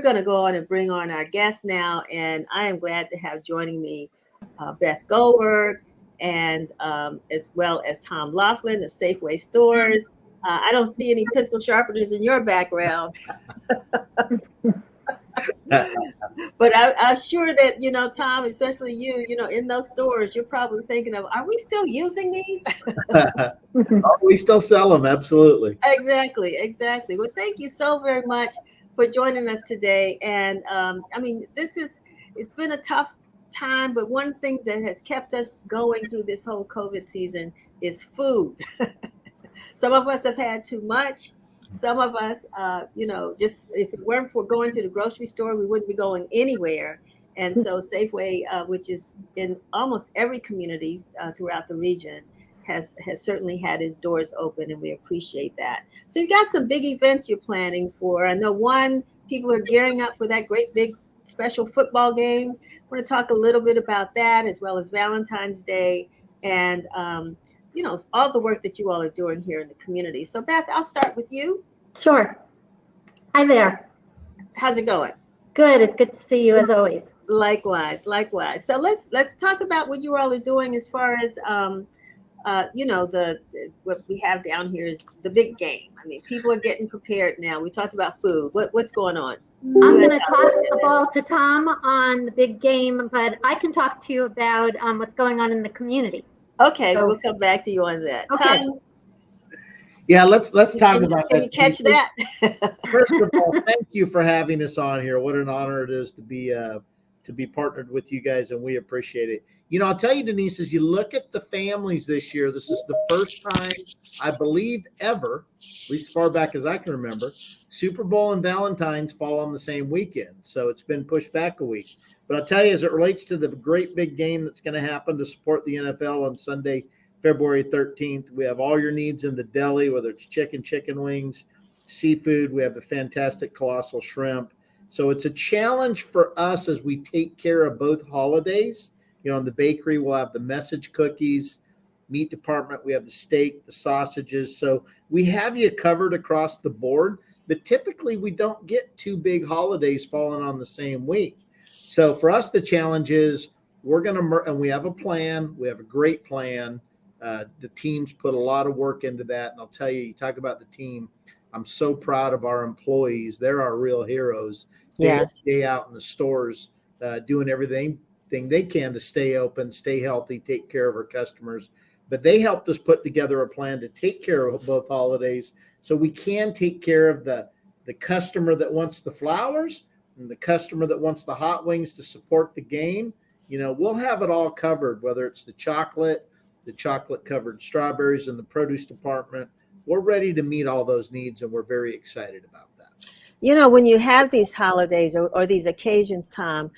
going to go on and bring on our guest now. And I am glad to have joining me Beth Goldberg and as well as Tom Lofland of Safeway Stores. I don't see any pencil sharpeners in your background. But I'm sure that, Tom, especially you, in those stores, you're probably thinking of, are we still using these? Oh, we still sell them. Absolutely. Exactly. Well, thank you so very much for joining us today. And it's been a tough time, but one of the things that has kept us going through this whole COVID season is food. Some of us have had too much. Some of us, just if it weren't for going to the grocery store, we wouldn't be going anywhere. And so Safeway, which is in almost every community throughout the region, has certainly had its doors open, and we appreciate that. So you got some big events you're planning for. I know people are gearing up for that great big special football game. I want to talk a little bit about that, as well as Valentine's Day and all the work that you all are doing here in the community. So Beth, I'll start with you. Sure. Hi there. How's it going? Good. It's good to see you as always. Likewise. So let's talk about what you all are doing as far as what we have down here is the big game. I mean, people are getting prepared now. We talked about food. What's going on? I'm going to toss the ball to Tom on the big game, but I can talk to you about what's going on in the community. Okay, so, we'll come back to you on that. Okay. Tom, yeah, let's talk about that. Can you catch that? First of all, thank you for having us on here. What an honor it is to be partnered with you guys, and we appreciate it. I'll tell you, Denise, as you look at the families this year, this is the first time, I believe, ever, at least as far back as I can remember, Super Bowl and Valentine's fall on the same weekend. So it's been pushed back a week. But I'll tell you, as it relates to the great big game that's going to happen to support the NFL on Sunday, February 13th, we have all your needs in the deli, whether it's chicken wings, seafood. We have the fantastic colossal shrimp. So it's a challenge for us as we take care of both holidays. In the bakery, we'll have the message cookies. Meat department, we have the steak, the sausages. So we have you covered across the board. But typically, we don't get two big holidays falling on the same week. So for us, the challenge is and we have a plan. We have a great plan. The team's put a lot of work into that. And I'll tell you, talk about the team. I'm so proud of our employees. They're our real heroes. Yes. Day out in the stores, doing everything they can to stay open, stay healthy, take care of our customers. But they helped us put together a plan to take care of both holidays so we can take care of the customer that wants the flowers and the customer that wants the hot wings to support the game. We'll have it all covered, whether it's the chocolate covered strawberries in the produce department. We're ready to meet all those needs, and we're very excited about that. When you have these holidays or these occasions, Tom,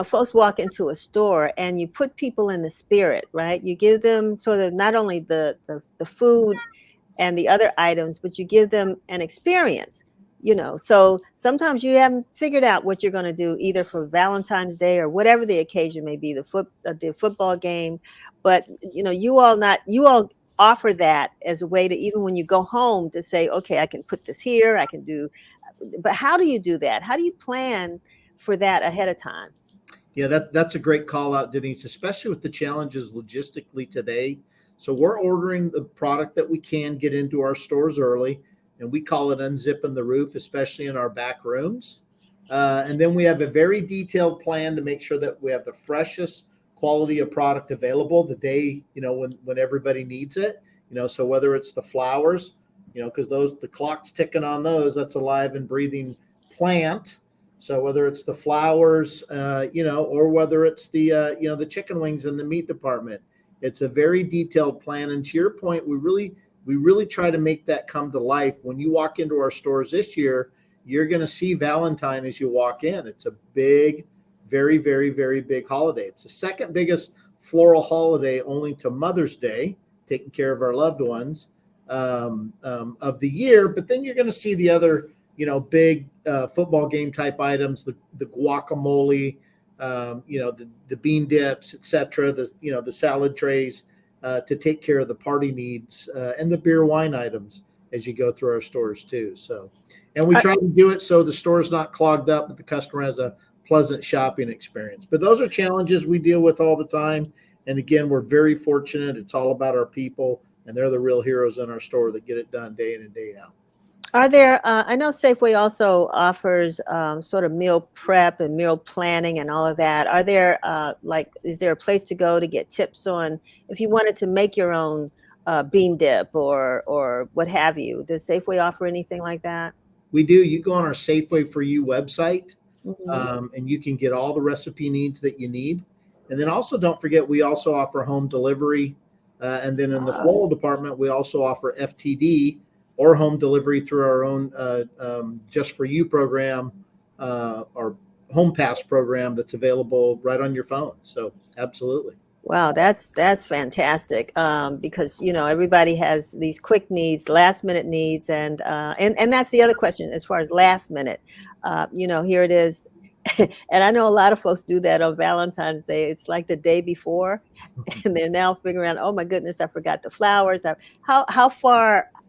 folks walk into a store and you put people in the spirit, right? You give them sort of not only the food and the other items, but you give them an experience, So sometimes you haven't figured out what you're going to do either for Valentine's Day or whatever the occasion may be, the football game. But, you all offer that as a way to, even when you go home, to say, okay, I can put this here, I can do. But how do you do that? How do you plan for that ahead of time? Yeah, that's a great call out, Denise, especially with the challenges logistically today. So we're ordering the product that we can get into our stores early, and we call it unzipping the roof, especially in our back rooms. And then we have a very detailed plan to make sure that we have the freshest quality of product available the day, when everybody needs it. So whether it's the flowers, because the clock's ticking on those, that's a live and breathing plant. So whether it's the flowers, or whether it's the chicken wings in the meat department, it's a very detailed plan. And to your point, we really try to make that come to life. When you walk into our stores this year, you're going to see Valentine as you walk in. It's a big, very, very, very big holiday. It's the second biggest floral holiday, only to Mother's Day, taking care of our loved ones. Of the year, but then you're going to see the other, big football game type items, the guacamole, the bean dips, etc., the salad trays to take care of the party needs, and the beer wine items. as you go through our stores too. So, and we try to do it so the store's not clogged up, but the customer has a pleasant shopping experience. But those are challenges we deal with all the time. And again, we're very fortunate. It's all about our people, and they're the real heroes in our store that get it done day in and day out. Are there, I know Safeway also offers sort of meal prep and meal planning and all of that. Are there, is there a place to go to get tips on if you wanted to make your own bean dip or what have you? Does Safeway offer anything like that? We do. You go on our Safeway for You website, Mm-hmm. and you can get all the recipe needs that you need. And then also don't forget, we also offer home delivery. And then in the floral department, we also offer FTD or home delivery through our own Just For You program, or Home Pass program that's available right on your phone. So absolutely. Wow, that's fantastic, because everybody has these quick needs, last minute needs, and that's the other question as far as last minute. Here it is, and I know a lot of folks do that on Valentine's Day. It's like the day before, and they're now figuring out, oh my goodness, I forgot the flowers.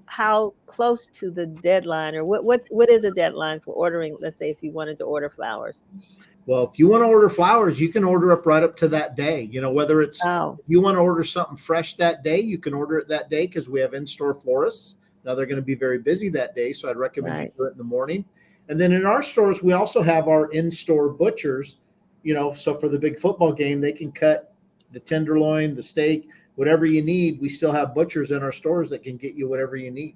How close to the deadline, or what is a deadline for ordering? Let's say if you wanted to order flowers. Well, if you want to order flowers, you can order right up to that day. Whether it's Oh. if you want to order something fresh that day, you can order it that day because we have in-store florists. Now they're going to be very busy that day, so I'd recommend you do it in the morning. And then in our stores, we also have our in-store butchers. So for the big football game, they can cut the tenderloin, the steak, whatever you need. We still have butchers in our stores that can get you whatever you need.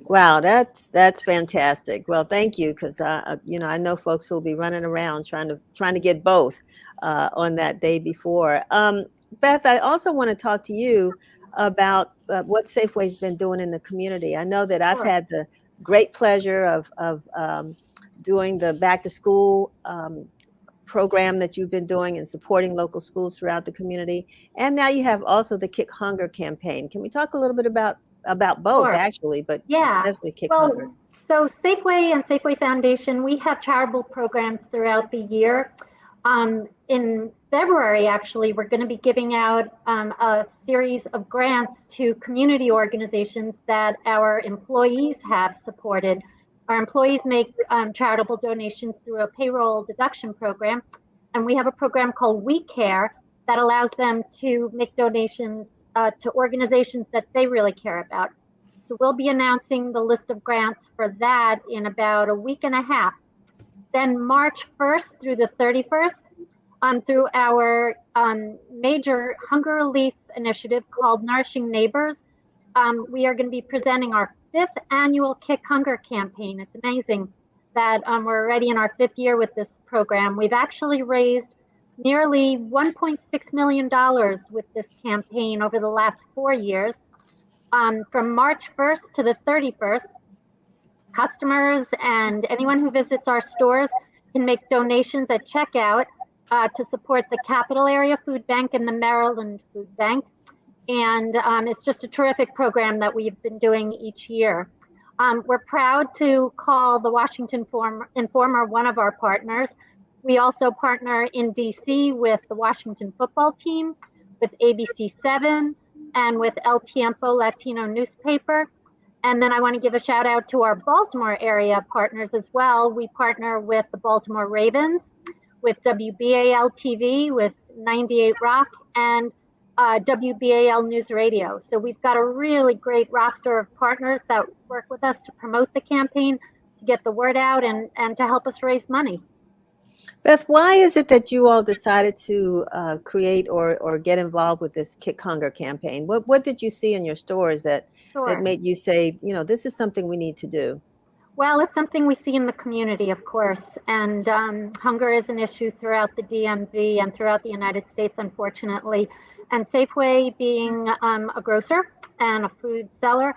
Wow, that's fantastic. Well, thank you, because I know folks who will be running around trying to get both on that day before. Beth, I also want to talk to you about what Safeway's been doing in the community. I know that I've had the great pleasure of doing the back to school program that you've been doing and supporting local schools throughout the community, and now you have also the Kick Hunger campaign. Can we talk a little bit about both, actually, but especially Kick Hunger? So Safeway and Safeway Foundation, we have charitable programs throughout the year. In February, actually, we're going to be giving out a series of grants to community organizations that our employees have supported. Our employees make charitable donations through a payroll deduction program, and we have a program called We Care that allows them to make donations to organizations that they really care about. So we'll be announcing the list of grants for that in about a week and a half. Then March 1st through the 31st, through our major hunger relief initiative called Nourishing Neighbors, we are going to be presenting our 5th annual Kick Hunger campaign. It's amazing that we're already in our 5th year with this program. We've actually raised nearly $1.6 million with this campaign over the last 4 years. From March 1st to the 31st, customers and anyone who visits our stores can make donations at checkout to support the Capital Area Food Bank and the Maryland Food Bank. And it's just a terrific program that we've been doing each year. We're proud to call the Washington Informer one of our partners. We also partner in DC with the Washington football team, with ABC7, and with El Tiempo Latino newspaper. And then I want to give a shout out to our Baltimore area partners as well. We partner with the Baltimore Ravens, with WBAL TV, with 98 Rock, and WBAL News Radio. So we've got a really great roster of partners that work with us to promote the campaign, to get the word out, and to help us raise money. Beth, why is it that you all decided to create or get involved with this Kick Hunger campaign? What did you see in your stores that made you say, this is something we need to do? Well, it's something we see in the community, of course, and hunger is an issue throughout the DMV and throughout the United States, unfortunately. And Safeway, being a grocer and a food seller,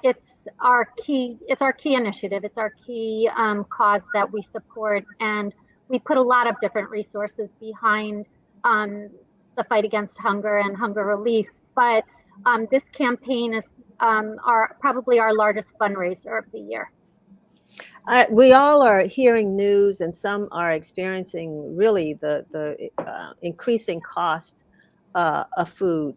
it's our key initiative. It's our key cause that we support, and we put a lot of different resources behind the fight against hunger and hunger relief. But this campaign is probably our largest fundraiser of the year. We all are hearing news, and some are experiencing really the increasing cost of food,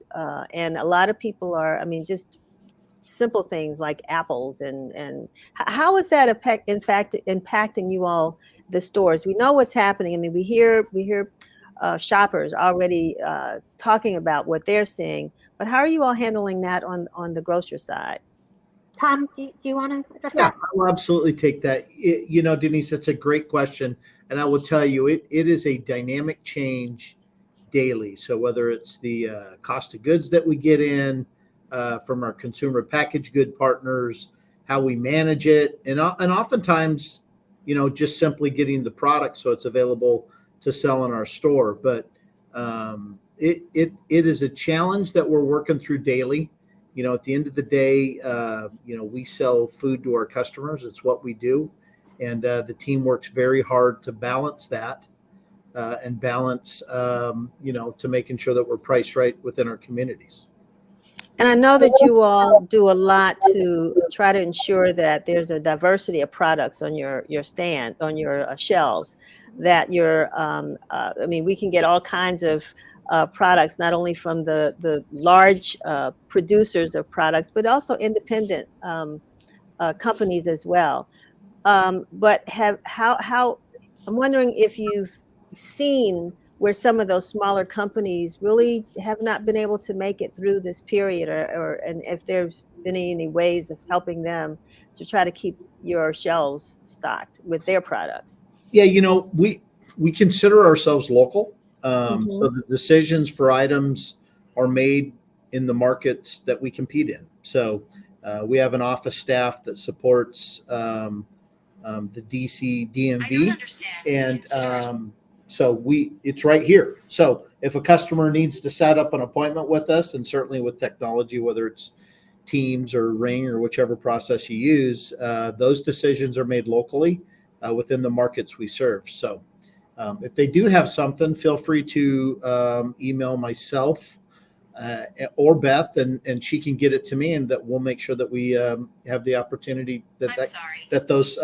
and a lot of people are, just simple things like apples and how is that in fact impacting you all, the stores? We know what's happening. I mean, we hear shoppers already talking about what they're seeing, but how are you all handling that on the grocer side? Tom, do you want to address Yeah, that? I'll absolutely take that. Denise, that's a great question. And I will tell you, it is a dynamic change daily. So whether it's the cost of goods that we get in from our consumer packaged good partners, how we manage it, and oftentimes, just simply getting the product so it's available to sell in our store. But it is a challenge that we're working through daily. At the end of the day, we sell food to our customers. It's what we do. And the team works very hard to balance that and balance, to making sure that we're priced right within our communities. And I know that you all do a lot to try to ensure that there's a diversity of products on your stand, on your shelves, that I mean, we can get all kinds of products, not only from the large producers of products, but also independent companies as well. But I'm wondering if you've seen where some of those smaller companies really have not been able to make it through this period, and if there's been any ways of helping them to try to keep your shelves stocked with their products. Yeah, we consider ourselves local. Mm-hmm. So the decisions for items are made in the markets that we compete in. So we have an office staff that supports the DC DMV, and so it's right here. So if a customer needs to set up an appointment with us, and certainly with technology, whether it's Teams or Ring or whichever process you use, those decisions are made locally within the markets we serve. So if they do have something, feel free to email myself or Beth, and she can get it to me, and that we'll make sure that we have the opportunity that those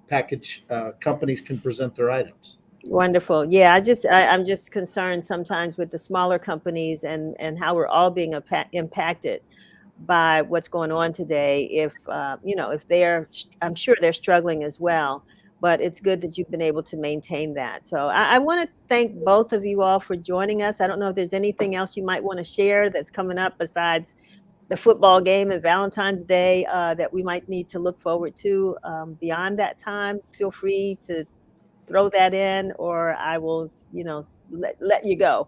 package companies can present their items. Wonderful. Yeah, I'm just concerned sometimes with the smaller companies and how we're all being impacted by what's going on today. If I'm sure they're struggling as well, but it's good that you've been able to maintain that. So I want to thank both of you all for joining us. I don't know if there's anything else you might want to share that's coming up besides the football game and Valentine's Day that we might need to look forward to beyond that time. Feel free to throw that in, or I will, let you go.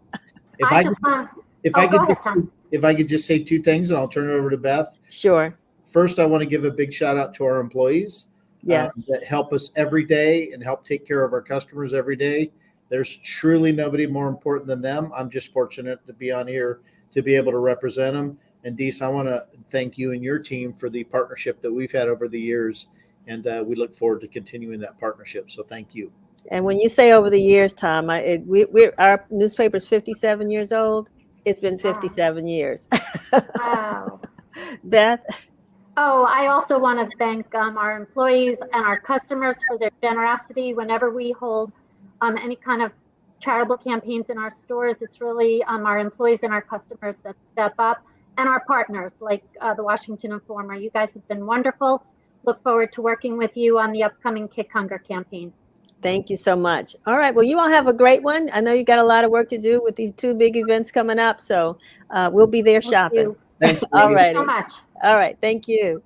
If I could just say two things, and I'll turn it over to Beth. Sure. First, I want to give a big shout out to our employees. Yes. That help us every day and help take care of our customers every day. There's truly nobody more important than them. I'm just fortunate to be on here to be able to represent them. And Denise, I want to thank you and your team for the partnership that we've had over the years. And we look forward to continuing that partnership. So thank you. And when you say over the years, Tom, our newspaper's 57 years old. It's been 57 years. Wow. Beth? Oh, I also want to thank our employees and our customers for their generosity. Whenever we hold any kind of charitable campaigns in our stores, it's really our employees and our customers that step up, and our partners like the Washington Informer. You guys have been wonderful. Look forward to working with you on the upcoming Kick Hunger campaign. Thank you so much. All right. Well, you all have a great one. I know you got a lot of work to do with these two big events coming up. So we'll be there shopping. Thanks. All right. Thank you so much. All right. Thank you.